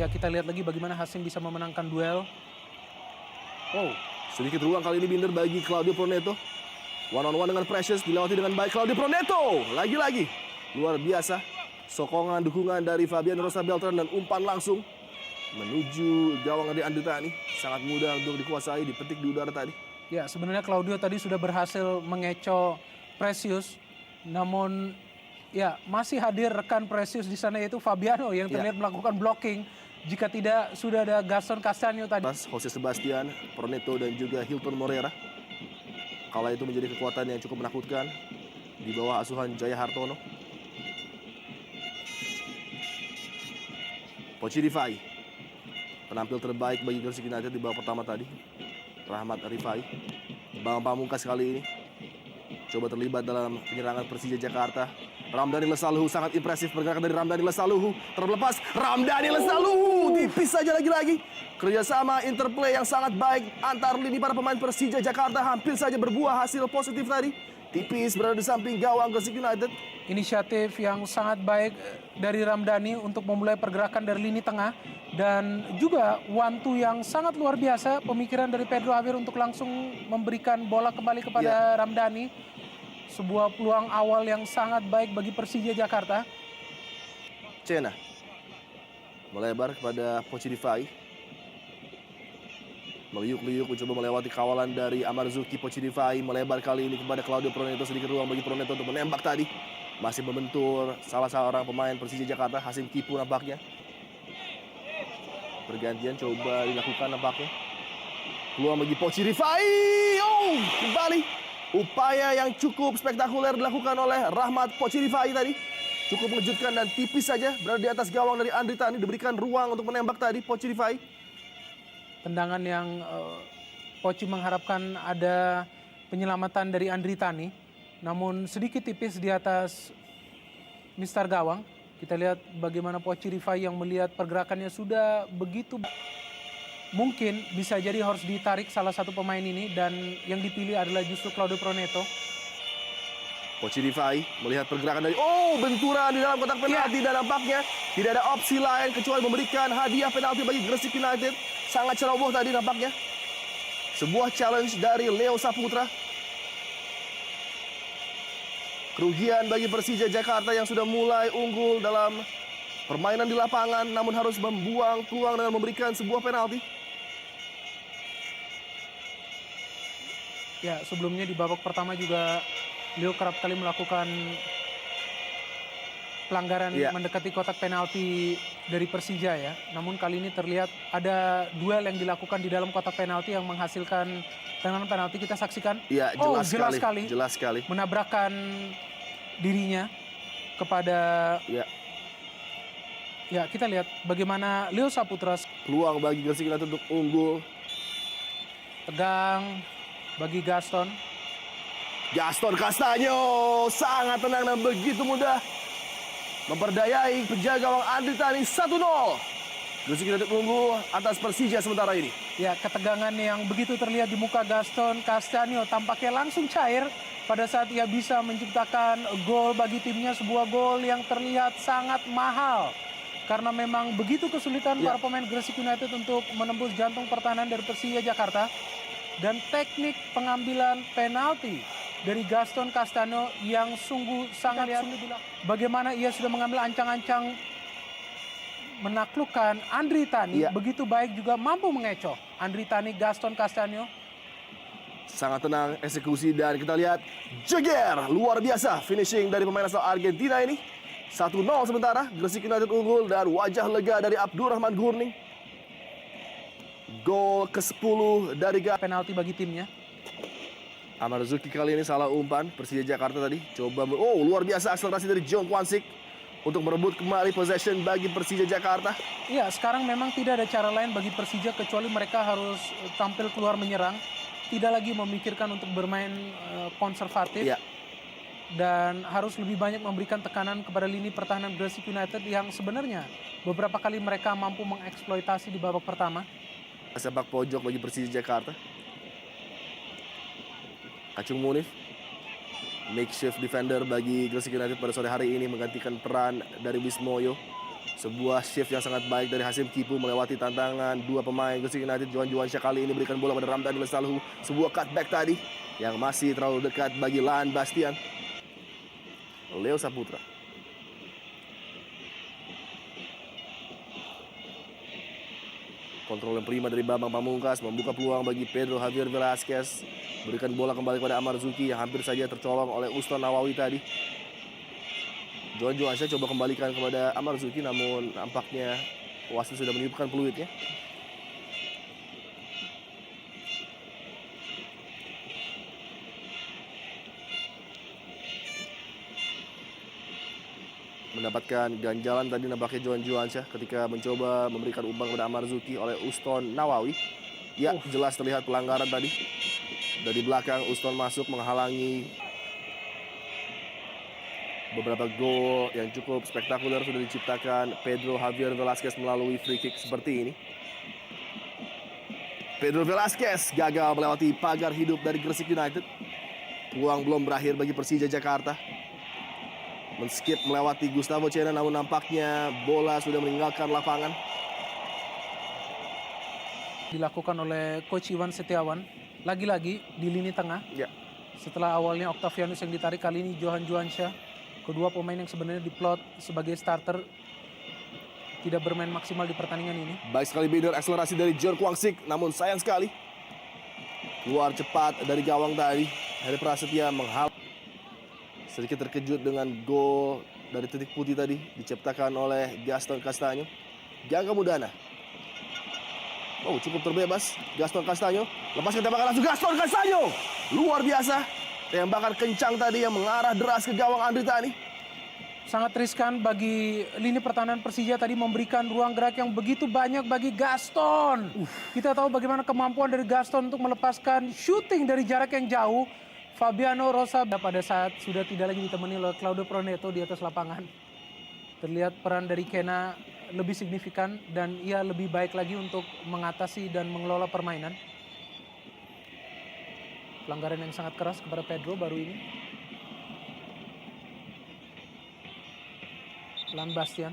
Ya, kita lihat lagi bagaimana Hasim bisa memenangkan duel. Oh, sedikit ruang kali ini Binder bagi Claudio Proneto. One on one dengan Precious, dilewati dengan baik Claudio Proneto. Lagi-lagi luar biasa. Sokongan, dukungan dari Fabian Rosa Beltran dan umpan langsung menuju gawang dari Andrita nih. Sangat mudah untuk dikuasai, dipetik di udara tadi. Ya, sebenarnya Claudio tadi sudah berhasil mengecoh Precious. Namun ya masih hadir rekan Precious di sana, yaitu Fabiano yang terlihat melakukan blocking. Jika tidak, sudah ada Gaston Castagno tadi. Jose Sebastian, Proneto dan juga Hilton Morera. Kala itu menjadi kekuatan yang cukup menakutkan di bawah asuhan Jaya Hartono. Pochi Rifai, penampil terbaik bagi Gresik United di babak pertama tadi. Rahmat Rifai, Bang Pamungkas kali ini coba terlibat dalam penyerangan Persija Jakarta. Ramdhani Lesaluhu, sangat impresif pergerakan dari Ramdhani Lesaluhu. Terlepas, Ramdhani Lesaluhu tipis saja lagi-lagi. Kerjasama interplay yang sangat baik antar lini para pemain Persija Jakarta hampir saja berbuah hasil positif tadi. Tipis berada di samping gawang Gresik United. Inisiatif yang sangat baik dari Ramdhani untuk memulai pergerakan dari lini tengah. Dan juga one-two yang sangat luar biasa. Pemikiran dari Pedro Javier untuk langsung memberikan bola kembali kepada Ramdhani. Sebuah peluang awal yang sangat baik bagi Persija Jakarta. Cena melebar kepada Pochi Rifai. Meliuk-liuk mencoba melewati kawalan dari Amarzuki. Pochi Rifai melebar kali ini kepada Claudio Proneto. Sedikit ruang bagi Proneto untuk menembak tadi. Masih membentur salah seorang pemain Persija Jakarta, Hasim Kipu nampaknya. Pergantian coba dilakukan nampaknya. Peluang bagi Pochi Rifai. Oh, kembali. Upaya yang cukup spektakuler dilakukan oleh Rahmat Pochi Rifai tadi. Cukup mengejutkan dan tipis saja berada di atas gawang dari Andrita. Ini diberikan ruang untuk menembak tadi Pochi Rifai. Tendangan yang Pochi mengharapkan ada penyelamatan dari Andritani. Namun sedikit tipis di atas Mister Gawang. Kita lihat bagaimana Pochi Rifai yang melihat pergerakannya sudah begitu. Mungkin bisa jadi harus ditarik salah satu pemain ini. Dan yang dipilih adalah justru Claudio Proneto. Pochi Rifai melihat pergerakan dari... Oh, benturan di dalam kotak penalti. Dan nampaknya tidak ada opsi lain kecuali memberikan hadiah penalti bagi Gresik United. Sangat ceroboh tadi nampaknya. Sebuah challenge dari Leo Saputra. Kerugian bagi Persija Jakarta yang sudah mulai unggul dalam permainan di lapangan. Namun harus membuang peluang dengan memberikan sebuah penalti. Ya, sebelumnya di babak pertama juga Leo kerap kali melakukan pelanggaran mendekati kotak penalti dari Persija ya. Namun kali ini terlihat ada duel yang dilakukan di dalam kotak penalti yang menghasilkan tendangan penalti. Kita saksikan. Iya, jelas sekali. Menabrakkan dirinya kepada... Ya, kita lihat bagaimana Leo Saputra. Peluang bagi Gresik United untuk unggul. Tegang bagi Gaston. Gaston Castagno sangat tenang dan begitu mudah memperdayai penjaga gawang Andritani 1-0. Gresik United unggul atas Persija sementara ini. Ya, ketegangan yang begitu terlihat di muka Gaston Castagno tampaknya langsung cair pada saat ia bisa menciptakan gol bagi timnya. Sebuah gol yang terlihat sangat mahal. Karena memang begitu kesulitan para pemain Gresik United untuk menembus jantung pertahanan dari Persija Jakarta. Dan teknik pengambilan penalti dari Gaston Castagno yang sungguh sangat sulit. Bagaimana ia sudah mengambil ancang-ancang menaklukkan Andritani. Begitu baik juga mampu mengecoh Andritani. Gaston Castagno sangat tenang eksekusi dan kita lihat jeger luar biasa finishing dari pemain asal Argentina ini. 1-0 sementara Gresik United unggul dan wajah lega dari Abdurrahman Gurning. Gol ke-10 dari penalti bagi timnya. Amarzuki kali ini salah umpan. Persija Jakarta tadi coba luar biasa akselerasi dari Jong Kwan-sik untuk merebut kembali possession bagi Persija Jakarta. Iya, sekarang memang tidak ada cara lain bagi Persija kecuali mereka harus tampil keluar menyerang. Tidak lagi memikirkan untuk bermain konservatif. Dan harus lebih banyak memberikan tekanan kepada lini pertahanan Gresik United yang sebenarnya beberapa kali mereka mampu mengeksploitasi di babak pertama. Sepak pojok bagi Persija Jakarta. Kacung Munif, makeshift defender bagi Gresik United pada sore hari ini menggantikan peran dari Wismoyo. Sebuah shift yang sangat baik dari Hasim Kipu melewati tantangan dua pemain Gresik United. Johan Juansyah kali ini berikan bola pada Ramdhani Lestaluhu. Sebuah cutback tadi yang masih terlalu dekat bagi Laan Bastian. Leo Saputra. Kontrol yang prima dari Bambang Pamungkas membuka peluang bagi Pedro Javier Velasquez. Berikan bola kembali kepada Amar Zuki yang hampir saja tercolong oleh Uston Nawawi tadi. Johan Juansyah coba kembalikan kepada Amar Zuki, namun nampaknya wasit sudah meniupkan peluitnya. Mendapatkan ganjalan tadi nampaknya Johan Juansyah ketika mencoba memberikan umpan kepada Amar Zuki oleh Uston Nawawi. Ya, jelas terlihat pelanggaran tadi. Dari belakang Uston masuk menghalangi. Beberapa gol yang cukup spektakuler sudah diciptakan Pedro Javier Velasquez melalui free kick seperti ini. Pedro Velasquez gagal melewati pagar hidup dari Gresik United. Peluang belum berakhir bagi Persija Jakarta. Men-skip melewati Gustavo Cena, namun nampaknya bola sudah meninggalkan lapangan. Dilakukan oleh Coach Iwan Setiawan. Lagi-lagi di lini tengah. Ya. Setelah awalnya Octavianus yang ditarik, kali ini Johan Juansyah. Kedua pemain yang sebenarnya diplot sebagai starter tidak bermain maksimal di pertandingan ini. Baik sekali bider akselerasi dari John Kwang Sik, namun sayang sekali keluar cepat dari gawang tadi. Heri Prasetya menghalang. Sedikit terkejut dengan gol dari titik putih tadi diciptakan oleh Gaston Castaño. Gangga Mudana. Oh, cukup terbebas Gaston Castaño. Lepaskan tembakan langsung Gaston Castaño. Luar biasa. Tembakan kencang tadi yang mengarah deras ke gawang Andri Tani. Sangat riskan bagi lini pertahanan Persija tadi memberikan ruang gerak yang begitu banyak bagi Gaston. Kita tahu bagaimana kemampuan dari Gaston untuk melepaskan shooting dari jarak yang jauh. Fabiano Rosa pada saat sudah tidak lagi ditemani oleh Claudio Proneto di atas lapangan. Terlihat peran dari Kena lebih signifikan dan ia lebih baik lagi untuk mengatasi dan mengelola permainan. Pelanggaran yang sangat keras kepada Pedro baru ini. Laan Bastian.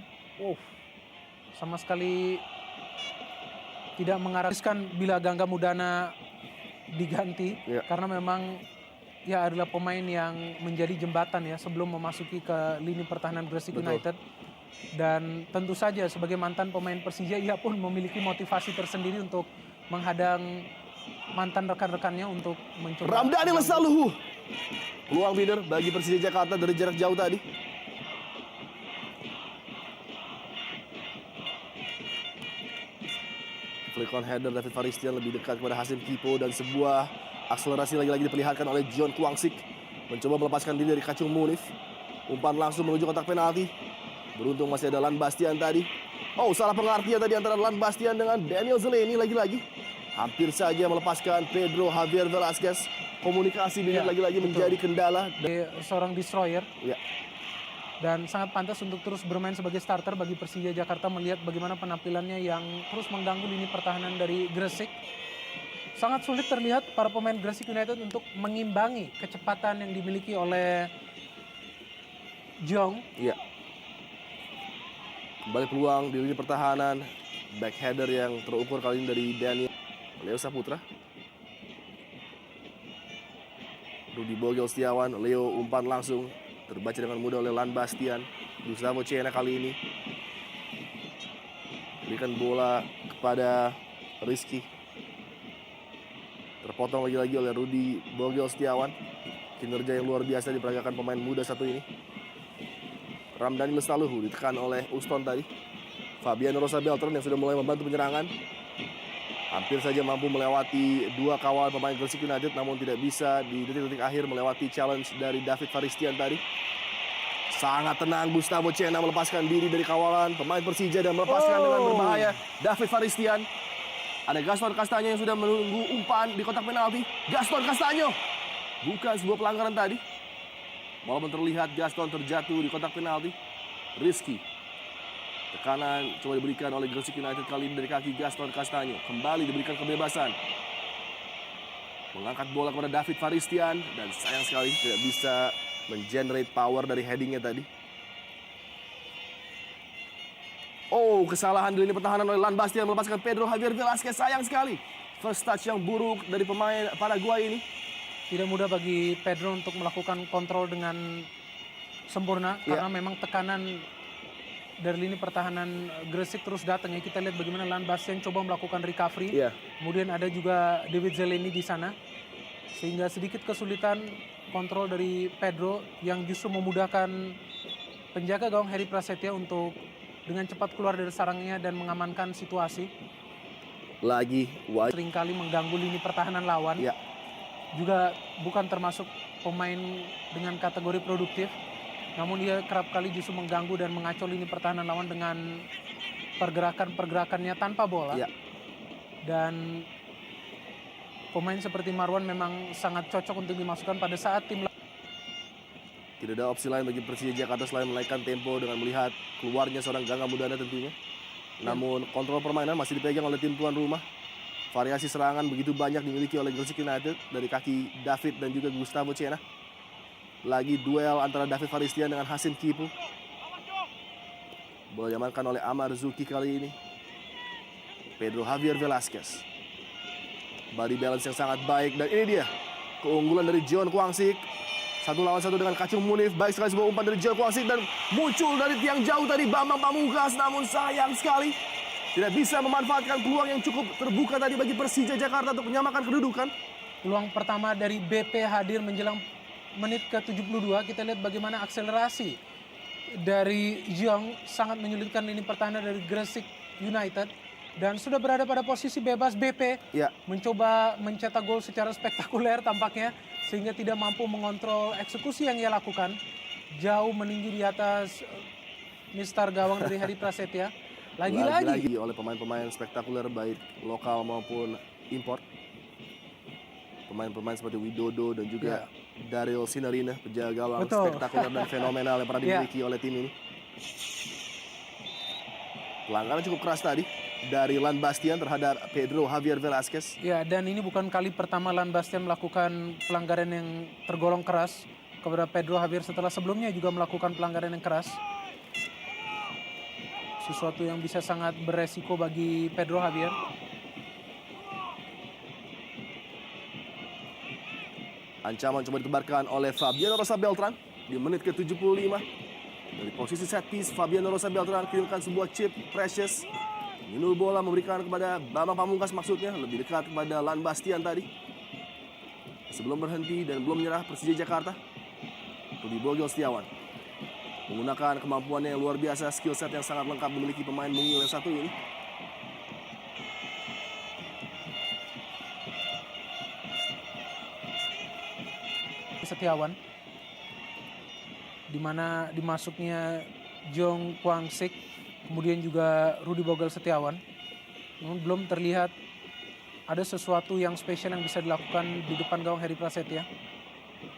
Sama sekali tidak mengarahkan bila Gangga Mudana diganti. Ya. Karena memang ya adalah pemain yang menjadi jembatan ya sebelum memasuki ke lini pertahanan Gresik United. Dan tentu saja sebagai mantan pemain Persija, ia pun memiliki motivasi tersendiri untuk menghadang mantan rekan-rekannya untuk mencoba. Ramdhani Lestaluhu. Peluang bider bagi Persija Jakarta dari jarak jauh tadi. Flick on header David Faristian lebih dekat kepada Hasim Kipo dan sebuah akselerasi lagi-lagi diperlihatkan oleh John Kwang Sik. Mencoba melepaskan diri dari Kacung Munif. Umpan langsung menuju kotak penalti. Beruntung masih ada Laan Bastian tadi. Oh, salah pengertian tadi antara Laan Bastian dengan Daniel Zeleny lagi-lagi. Hampir saja melepaskan Pedro Javier Velasquez. Komunikasi bidir lagi-lagi menjadi kendala. Seorang destroyer. Ya. Dan sangat pantas untuk terus bermain sebagai starter bagi Persija Jakarta melihat bagaimana penampilannya yang terus mengganggu lini pertahanan dari Gresik. Sangat sulit terlihat para pemain Gresik United untuk mengimbangi kecepatan yang dimiliki oleh Jong. Iya. Kembali peluang di lini pertahanan. Back header yang terukur kali ini dari Daniel Leo Saputra. Rudi Bogel Setiawan, Leo umpan langsung. Terbaca dengan mudah oleh Laan Bastian. Gustavo Cena kali ini. Berikan bola kepada Rizky. Terpotong lagi-lagi oleh Rudi Bogel Setiawan. Kinerja yang luar biasa diperagakan pemain muda satu ini. Ramdhani Lestaluhu ditekan oleh Uston tadi. Fabiano Rosa Beltran yang sudah mulai membantu penyerangan. Hampir saja mampu melewati dua kawal pemain Gresik United, namun tidak bisa di detik-detik akhir melewati challenge dari David Faristian tadi. Sangat tenang Gustavo Cena melepaskan diri dari kawalan pemain Persija dan melepaskan dengan berbahaya David Faristian. Ada Gaston Castaño yang sudah menunggu umpan di kotak penalti. Gaston Castaño. Bukan sebuah pelanggaran tadi. Walaupun terlihat Gaston terjatuh di kotak penalti. Rizky. Tekanan coba diberikan oleh Gresik United kali ini dari kaki Gaston Castaño. Kembali diberikan kebebasan. Mengangkat bola kepada David Faristian. Dan sayang sekali tidak bisa mengenerate power dari headingnya tadi. Oh, kesalahan di lini pertahanan oleh Lan Bastian melepaskan Pedro Javier Velasquez. Sayang sekali. First touch yang buruk dari pemain Paraguay ini. Tidak mudah bagi Pedro untuk melakukan kontrol dengan sempurna karena memang tekanan dari lini pertahanan Gresik terus datang ya. Kita lihat bagaimana Lan Bastian coba melakukan recovery. Iya. Kemudian ada juga David Zeleny di sana. Sehingga sedikit kesulitan kontrol dari Pedro yang justru memudahkan penjaga gawang Heri Prasetya untuk dengan cepat keluar dari sarangnya dan mengamankan situasi. Lagi White. Seringkali mengganggu lini pertahanan lawan. Ya. Juga bukan termasuk pemain dengan kategori produktif. Namun dia kerap kali justru mengganggu dan mengacau lini pertahanan lawan dengan pergerakan-pergerakannya tanpa bola. Ya. Dan pemain seperti Marwan memang sangat cocok untuk dimasukkan pada saat tim. Tidak ada opsi lain bagi Persija Jakarta selain menaikkan tempo dengan melihat keluarnya seorang Gangga Mudana tentunya. Namun kontrol permainan masih dipegang oleh tim tuan rumah. Variasi serangan begitu banyak dimiliki oleh Gresik United dari kaki David dan juga Gustavo Cena. Lagi duel antara David Faristian dengan Hasim Kipu. Bola diamankan oleh Amar Zuki kali ini. Pedro Javier Velasquez. Body balance yang sangat baik dan ini dia keunggulan dari John Kwangsik. 1 lawan 1 dengan Kacung Munif. Baik sekali sebuah umpan dari John Kwangsik dan muncul dari tiang jauh tadi Bambang Pamungkas. Namun sayang sekali tidak bisa memanfaatkan peluang yang cukup terbuka tadi bagi Persija Jakarta untuk menyamakan kedudukan. Peluang pertama dari BP hadir menjelang menit ke-72. Kita lihat bagaimana akselerasi dari Jeong sangat menyulitkan lini pertahanan dari Gresik United. Dan sudah berada pada posisi bebas BP mencoba mencetak gol secara spektakuler tampaknya. Sehingga tidak mampu mengontrol eksekusi yang ia lakukan. Jauh meninggi di atas mistar gawang dari Heri Prasetya. Lagi-lagi oleh pemain-pemain spektakuler baik lokal maupun impor. Pemain-pemain seperti Widodo dan juga Daryl Sinarina, penjaga gawang spektakuler dan fenomenal yang pernah dimiliki oleh tim ini. Pelanggaran cukup keras tadi dari Lan Bastian terhadap Pedro Javier Velasquez. Ya, dan ini bukan kali pertama Lan Bastian melakukan pelanggaran yang tergolong keras kepada Pedro Javier setelah sebelumnya juga melakukan pelanggaran yang keras. Sesuatu yang bisa sangat beresiko bagi Pedro Javier. Ancaman coba ditebarkan oleh Fabiano Rosa Beltran di menit ke-75. Dari posisi set piece, Fabiano Rosa Beltran kirimkan sebuah chip precious. Minul bola memberikan kepada Bambang Pamungkas maksudnya, lebih dekat kepada Lan Bastian tadi. Sebelum berhenti dan belum menyerah Persija Jakarta, Rudi Bogel Setiawan menggunakan kemampuannya yang luar biasa, skill set yang sangat lengkap dimiliki pemain mungil yang satu ini. Setiawan, di mana dimasuknya Jong Kwangsik, kemudian juga Rudi Bogel Setiawan. Namun belum terlihat ada sesuatu yang spesial yang bisa dilakukan di depan gawang Heri Prasetya.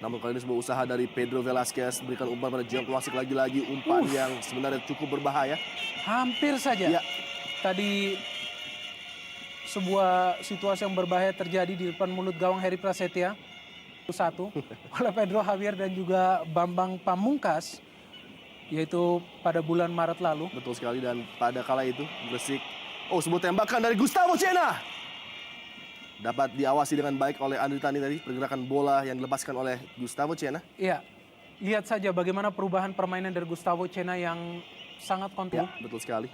Namun kali ini sebuah usaha dari Pedro Velasquez berikan umpan pada Jong Kwangsik lagi-lagi, umpan yang sebenarnya cukup berbahaya. Hampir saja. Tadi sebuah situasi yang berbahaya terjadi di depan mulut gawang Heri Prasetya. Satu oleh Pedro Javier dan juga Bambang Pamungkas, yaitu pada bulan Maret lalu. Betul sekali, dan pada kala itu Gresik, sebuah tembakan dari Gustavo Cena dapat diawasi dengan baik oleh Andri Tani tadi, pergerakan bola yang dilepaskan oleh Gustavo Cena. Iya, lihat saja bagaimana perubahan permainan dari Gustavo Cena yang sangat kontrol. Betul sekali.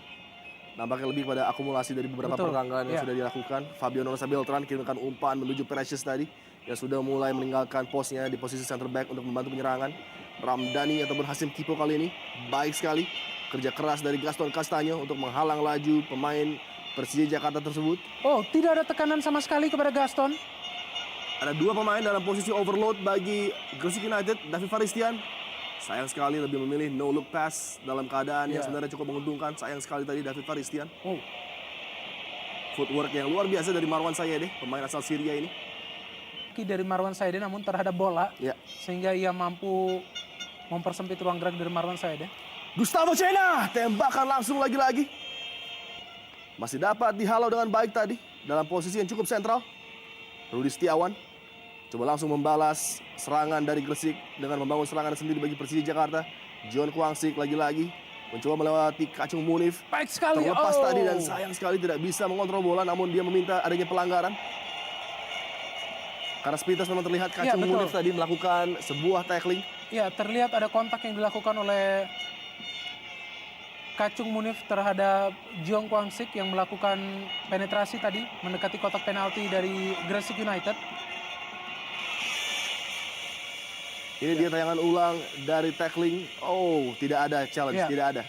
Nampaknya lebih pada akumulasi dari beberapa pergerakan yang sudah dilakukan. Fabiano Rosa Beltran kirimkan umpan menuju Precious tadi, yang sudah mulai meninggalkan posnya di posisi center back untuk membantu penyerangan. Ramdhani ataupun Hasim Kipo kali ini baik sekali. Kerja keras dari Gaston Castaño untuk menghalang laju pemain Persija Jakarta tersebut. Tidak ada tekanan sama sekali kepada Gaston. Ada dua pemain dalam posisi overload bagi Gresik United. David Faristian sayang sekali lebih memilih no look pass dalam keadaan yang sebenarnya cukup menguntungkan. Sayang sekali tadi David Faristian. Footwork yang luar biasa dari Marwan Sayede, pemain asal Syria ini. Dari Marwan Sayede namun terhadap bola, sehingga ia mampu mempersempit ruang gerak dari Marwan Sayede. Gustavo Cena, tembakan langsung lagi-lagi. Masih dapat dihalau dengan baik tadi dalam posisi yang cukup sentral. Rudi Setiawan coba langsung membalas serangan dari Gresik dengan membangun serangan sendiri bagi Persija Jakarta. John Kwangsik lagi-lagi Mencoba melewati Kacung Munif. Baik sekali. Terlepas tadi dan sayang sekali tidak bisa mengontrol bola, namun dia meminta adanya pelanggaran. Karena sepintas memang terlihat Kacung betul. Munif tadi melakukan sebuah tackling. Ya, terlihat ada kontak yang dilakukan oleh Kacung Munif terhadap Jeong Kwang Sik yang melakukan penetrasi tadi mendekati kotak penalti dari Gresik United. Ini dia tayangan ulang dari tackling. Oh, tidak ada challenge, Ya. tidak ada.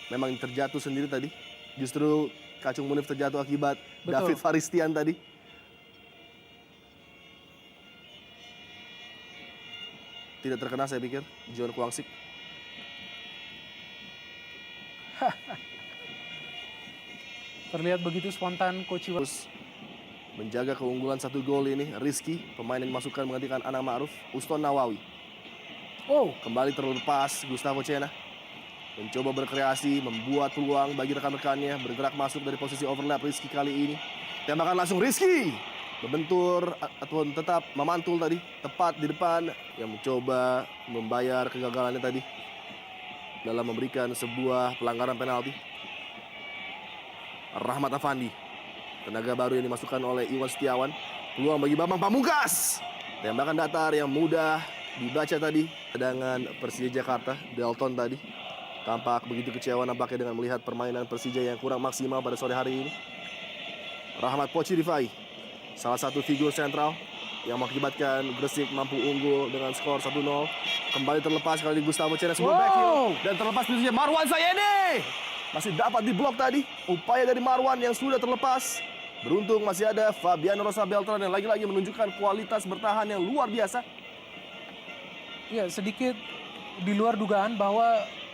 Memang terjatuh sendiri tadi. Justru Kacung Munif terjatuh akibat Betul. David Faristian tadi. Tidak terkena saya pikir, Jeong Kwang Sik. Terlihat begitu spontan Coach Iwan. Terus menjaga keunggulan 1 gol ini, Rizky, pemain yang dimasukkan menggantikan Anang Ma'ruf, Uston Nawawi. Oh, Kembali terlepas Gustavo Cena. Mencoba berkreasi, membuat peluang bagi rekan-rekannya, bergerak masuk dari posisi overlap Rizky kali ini. Tembakan langsung Rizky. Membentur atau tetap memantul tadi, tepat di depan yang mencoba membayar kegagalannya tadi dalam memberikan sebuah pelanggaran penalti. Rahmat Afandi, tenaga baru yang dimasukkan oleh Iwan Setiawan. Peluang bagi Bambang Pamungkas. Tembakan datar yang mudah dibaca tadi. Cadangan Persija Jakarta, Dalton tadi. Tampak begitu kecewa nampaknya dengan melihat permainan Persija yang kurang maksimal pada sore hari ini. Rahmat Poci Rifai, salah satu figur sentral yang mengakibatkan Gresik mampu unggul dengan skor 1-0. Kembali terlepas kali Gustavo Cena sebuah backfield. Dan terlepas pintunya Marwan Sayede. Masih dapat diblok tadi. Upaya dari Marwan yang sudah terlepas. Beruntung masih ada Fabiano Rosa Beltran yang lagi-lagi menunjukkan kualitas bertahan yang luar biasa. ya sedikit di luar dugaan bahwa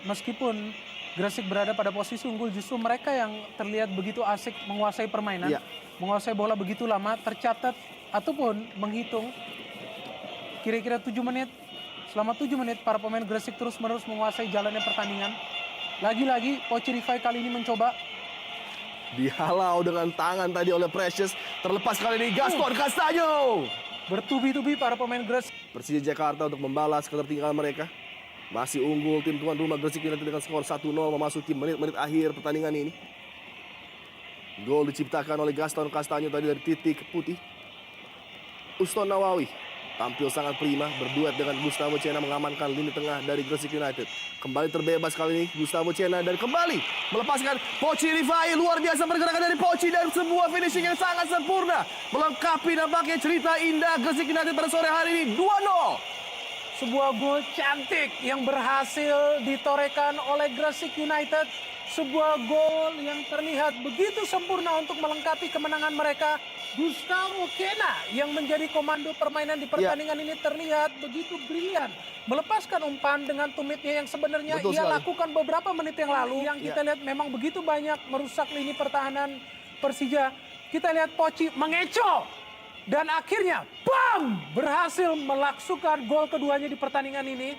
meskipun Gresik berada pada posisi unggul, justru mereka yang terlihat begitu asik menguasai permainan, Iya. menguasai bola begitu lama, tercatat ataupun menghitung kira-kira 7 menit. Selama 7 menit para pemain Gresik terus-menerus menguasai jalannya pertandingan. Lagi-lagi Poci Rifai kali ini mencoba. Dihalau dengan tangan tadi oleh Precious. Terlepas kali ini Gaston Castaño. Bertubi-tubi para pemain Gresik. Persija Jakarta untuk membalas ketertinggalan mereka. Masih unggul tim tuan rumah Gresik United dengan skor 1-0 memasuki menit-menit akhir pertandingan ini. Gol diciptakan oleh Gaston Castaño tadi dari titik putih. Uston Nawawi tampil sangat prima, berduet dengan Gustavo Cena mengamankan lini tengah dari Gresik United. Kembali terbebas kali ini Gustavo Cena dan kembali melepaskan Poci Rifai. Luar biasa pergerakan dari Poci dan sebuah finishing yang sangat sempurna. Melengkapi nampaknya cerita indah Gresik United pada sore hari ini. 2-0. Sebuah gol cantik yang berhasil ditorehkan oleh Gresik United. Sebuah gol yang terlihat begitu sempurna untuk melengkapi kemenangan mereka. Gustavo Cena yang menjadi komando permainan di pertandingan ini terlihat begitu brilian. Melepaskan umpan dengan tumitnya yang sebenarnya Betul ia sekali. lakukan beberapa menit yang lalu. Yang kita lihat memang begitu banyak merusak lini pertahanan Persija. Kita lihat Poci mengecoh. Dan akhirnya, bam! Berhasil melaksukan gol keduanya di pertandingan ini.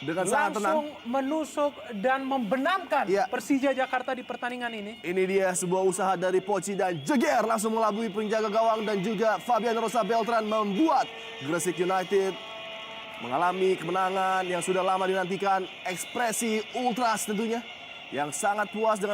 Dengan sangat tenang. Langsung menusuk dan membenamkan Iya. Persija Jakarta di pertandingan ini. Ini dia sebuah usaha dari Poci dan jeger langsung mengelabui penjaga gawang dan juga Fabiano Rosa Beltran membuat Gresik United mengalami kemenangan yang sudah lama dinantikan. Ekspresi ultras tentunya yang sangat puas dengan